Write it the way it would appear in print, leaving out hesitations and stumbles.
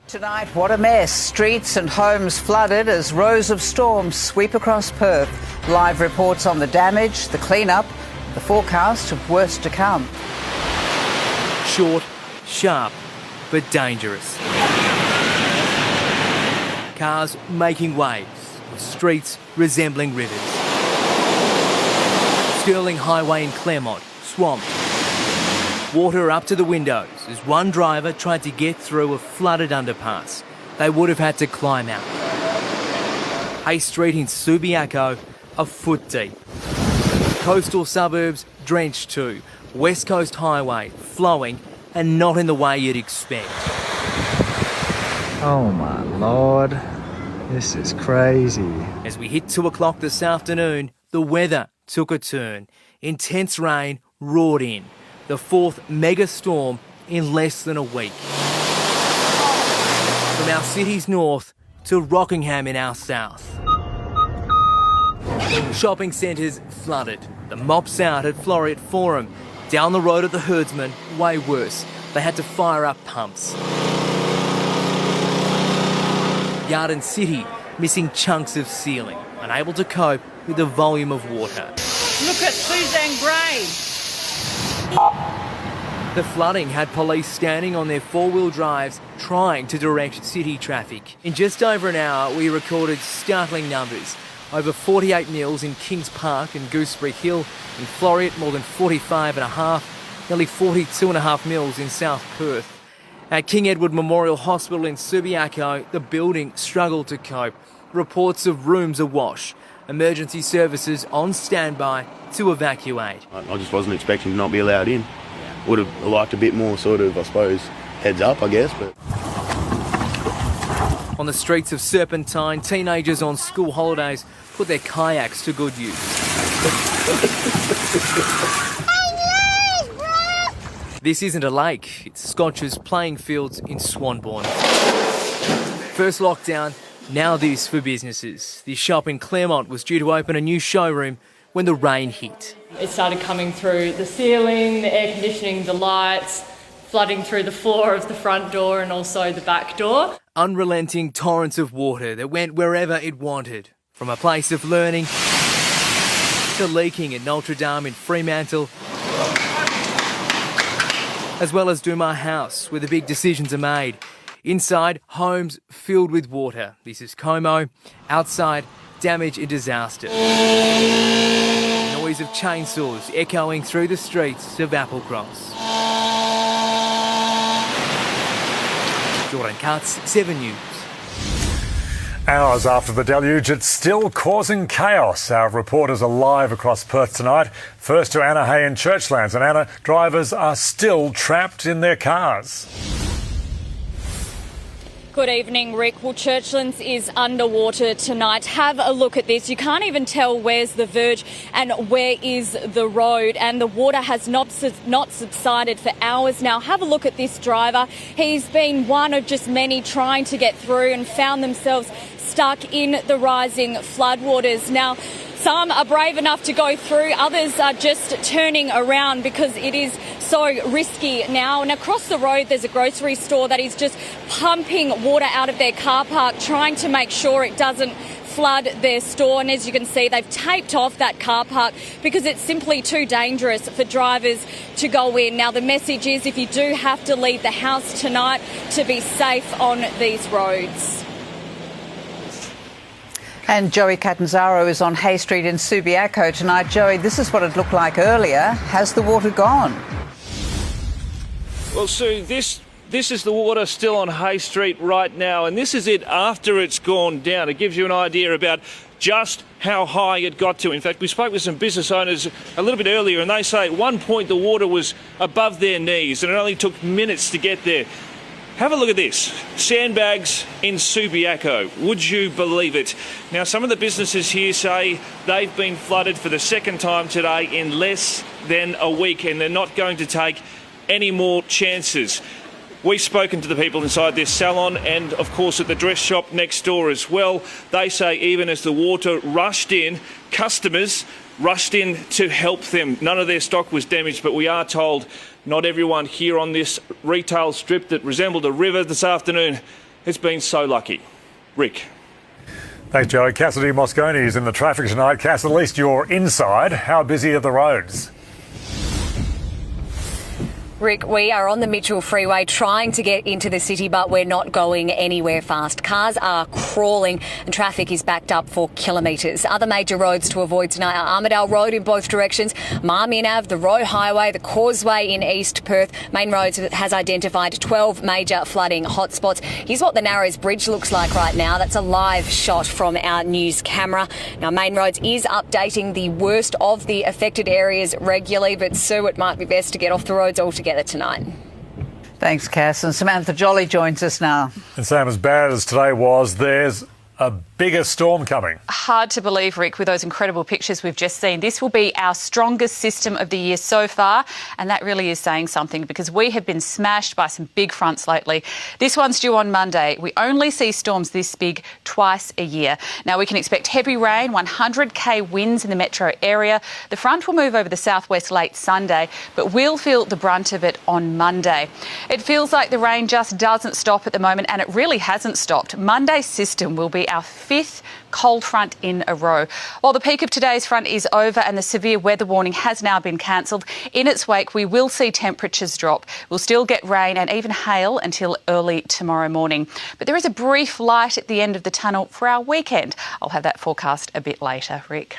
Tonight, what a mess. Streets and homes flooded as rows of storms sweep across Perth. Live reports on the damage, the clean-up, the forecast of worse to come. Short, sharp, but dangerous. Cars making waves, with streets resembling rivers. Stirling Highway in Claremont, swamped. Water up to the windows as one driver tried to get through a flooded underpass. They would have had to climb out. Hay Street in Subiaco, a foot deep. Coastal suburbs drenched too. West Coast Highway flowing and not in the way you'd expect. Oh my Lord, this is crazy. As we hit 2 o'clock this afternoon, the weather took a turn. Intense rain roared in. The fourth mega storm in less than a week. From our city's north to Rockingham in our south. Shopping centres flooded. The mops out at Floriat Forum. Down the road at the Herdsman, way worse. They had to fire up pumps. Yarden City missing chunks of ceiling, unable to cope with the volume of water. Look at Suzanne Gray. The flooding had police standing on their four-wheel drives trying to direct city traffic. In just over an hour, we recorded startling numbers. Over 48 mils in Kings Park and Gooseberry Hill. In Floriat, more than 45.5. Nearly 42.5 mils in South Perth. At King Edward Memorial Hospital in Subiaco, the building struggled to cope. Reports of rooms awash. Emergency services on standby to evacuate. I just wasn't expecting to not be allowed in. Would have liked a bit more sort of, I suppose, heads up, I guess. But on the streets of Serpentine, teenagers on school holidays put their kayaks to good use. This isn't a lake, it's Scotch's playing fields in Swanbourne. First lockdown, now this for businesses. This shop in Claremont was due to open a new showroom when the rain hit. It started coming through the ceiling, the air conditioning, the lights, flooding through the floor of the front door and also the back door. Unrelenting torrents of water that went wherever it wanted. From a place of learning to leaking at Notre Dame in Fremantle, as well as Dumar House, where the big decisions are made. Inside, homes filled with water. This is Como. Outside, damage and disaster. Noise of chainsaws echoing through the streets of Applecross. Jordan Katz, 7 News. Hours after the deluge, it's still causing chaos. Our reporters are live across Perth tonight. First to Anna Hay in Churchlands. And Anna, drivers are still trapped in their cars. Good evening, Rick. Well, Churchlands is underwater tonight. Have a look at this. You can't even tell where's the verge and where is the road. And the water has not subsided for hours now. Have a look at this driver. He's been one of just many trying to get through and found themselves stuck in the rising floodwaters. Now, some are brave enough to go through, others are just turning around because it is so risky now. And across the road, there's a grocery store that is just pumping water out of their car park, trying to make sure it doesn't flood their store. And as you can see, they've taped off that car park because it's simply too dangerous for drivers to go in. Now, the message is if you do have to leave the house tonight, to be safe on these roads. And Joey Catanzaro is on Hay Street in Subiaco tonight. Joey, this is what it looked like earlier. Has the water gone? Well, Sue, this is the water still on Hay Street right now, and this is it after it's gone down. It gives you an idea about just how high it got to. In fact, we spoke with some business owners a little bit earlier, and they say at one point the water was above their knees, and it only took minutes to get there. Have a look at this. Sandbags in Subiaco. Would you believe it? Now, some of the businesses here say they've been flooded for the second time today in less than a week, and they're not going to take any more chances. We've spoken to the people inside this salon and, of course, at the dress shop next door as well. They say even as the water rushed in, customers rushed in to help them. None of their stock was damaged, but we are told not everyone here on this retail strip that resembled a river this afternoon It's been so lucky. Rick. Thanks, Joey. Cassidy Moscone is in the traffic tonight. Cass, at least you're inside. How busy are the roads? Rick, we are on the Mitchell Freeway trying to get into the city, but we're not going anywhere fast. Cars are crawling and traffic is backed up for kilometres. Other major roads to avoid tonight are Armidale Road in both directions, Marmion Ave, the Roe Highway, the Causeway in East Perth. Main Roads has identified 12 major flooding hotspots. Here's what the Narrows Bridge looks like right now. That's a live shot from our news camera. Now, Main Roads is updating the worst of the affected areas regularly, but Sue, it might be best to get off the roads altogether tonight. Thanks, Cass. And Samantha Jolly joins us now. And Sam, as bad as today was, there's a bigger storm coming. Hard to believe, Rick, with those incredible pictures we've just seen. This will be our strongest system of the year so far, and that really is saying something because we have been smashed by some big fronts lately. This one's due on Monday. We only see storms this big twice a year. Now, we can expect heavy rain, 100k winds in the metro area. The front will move over the southwest late Sunday, but we'll feel the brunt of it on Monday. It feels like the rain just doesn't stop at the moment, and it really hasn't stopped. Monday's system will be our 5th cold front in a row. While the peak of today's front is over and the severe weather warning has now been cancelled, in its wake we will see temperatures drop. We'll still get rain and even hail until early tomorrow morning. But there is a brief light at the end of the tunnel for our weekend. I'll have that forecast a bit later, Rick.